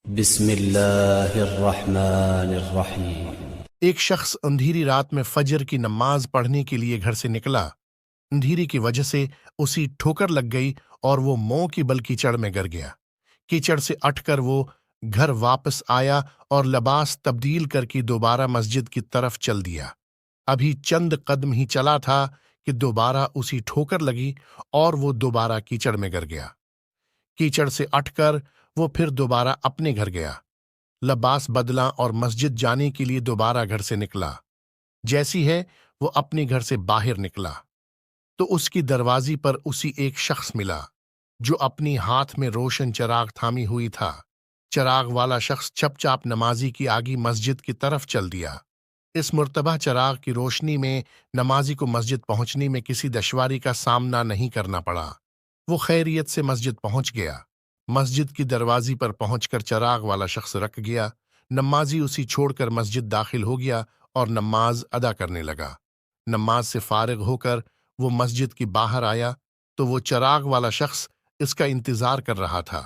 بسم اللہ الرحمن الرحیم۔ ایک شخص اندھیری رات میں فجر کی نماز پڑھنے کے لیے گھر سے نکلا۔ اندھیری کی وجہ سے اسی ٹھوکر لگ گئی اور وہ منہ کی بل کیچڑ میں گر گیا۔ کیچڑ سے اٹھ کر وہ گھر واپس آیا اور لباس تبدیل کر کے دوبارہ مسجد کی طرف چل دیا۔ ابھی چند قدم ہی چلا تھا کہ دوبارہ اسی ٹھوکر لگی اور وہ دوبارہ کیچڑ میں گر گیا۔ کیچڑ سے اٹھ کر وہ پھر دوبارہ اپنے گھر گیا، لباس بدلا اور مسجد جانے کے لیے دوبارہ گھر سے نکلا۔ جیسی ہے وہ اپنے گھر سے باہر نکلا تو اس کی دروازی پر اسی ایک شخص ملا جو اپنی ہاتھ میں روشن چراغ تھامی ہوئی تھا۔ چراغ والا شخص چپ چاپ نمازی کی آگی مسجد کی طرف چل دیا۔ اس مرتبہ چراغ کی روشنی میں نمازی کو مسجد پہنچنے میں کسی دشواری کا سامنا نہیں کرنا پڑا۔ وہ خیریت سے مسجد پہنچ گیا۔ مسجد کی دروازی پر پہنچ کر چراغ والا شخص رک گیا۔ نمازی اسی چھوڑ کر مسجد داخل ہو گیا اور نماز ادا کرنے لگا۔ نماز سے فارغ ہو کر وہ مسجد کی باہر آیا تو وہ چراغ والا شخص اس کا انتظار کر رہا تھا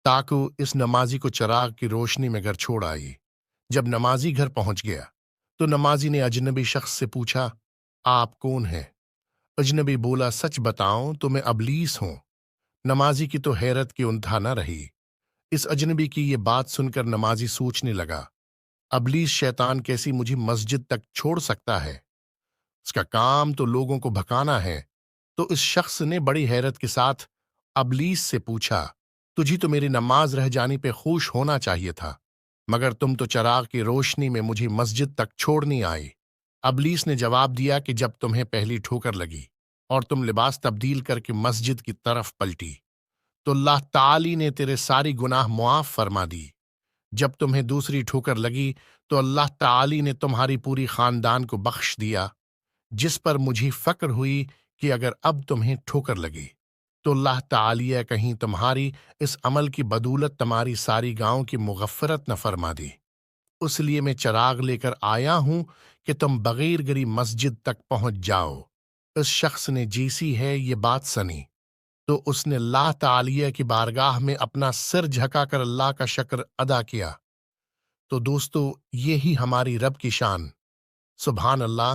تاکہ اس نمازی کو چراغ کی روشنی میں گھر چھوڑ آئی۔ جب نمازی گھر پہنچ گیا تو نمازی نے اجنبی شخص سے پوچھا، آپ کون ہیں؟ اجنبی بولا، سچ بتاؤں تو میں ابلیس ہوں۔ نمازی کی تو حیرت کی انتہا نہ رہی۔ اس اجنبی کی یہ بات سن کر نمازی سوچنے لگا، ابلیس شیطان کیسی مجھے مسجد تک چھوڑ سکتا ہے؟ اس کا کام تو لوگوں کو بھکانا ہے۔ تو اس شخص نے بڑی حیرت کے ساتھ ابلیس سے پوچھا، تجھے تو میری نماز رہ جانے پہ خوش ہونا چاہیے تھا، مگر تم تو چراغ کی روشنی میں مجھے مسجد تک چھوڑنے آئے۔ ابلیس نے جواب دیا کہ جب تمہیں پہلی ٹھوکر لگی اور تم لباس تبدیل کر کے مسجد کی طرف پلٹی تو اللہ تعالی نے تیرے ساری گناہ معاف فرما دی۔ جب تمہیں دوسری ٹھوکر لگی تو اللہ تعالی نے تمہاری پوری خاندان کو بخش دیا، جس پر مجھے فکر ہوئی کہ اگر اب تمہیں ٹھوکر لگی تو اللہ تعالی کہیں تمہاری اس عمل کی بدولت تمہاری ساری گاؤں کی مغفرت نہ فرما دی۔ اس لیے میں چراغ لے کر آیا ہوں کہ تم بغیر گری مسجد تک پہنچ جاؤ۔ اس شخص نے جیسی ہے یہ بات سنی تو اس نے اللہ تعالی کی بارگاہ میں اپنا سر جھکا کر اللہ کا شکر ادا کیا۔ تو دوستو، یہی ہماری رب کی شان۔ سبحان اللہ۔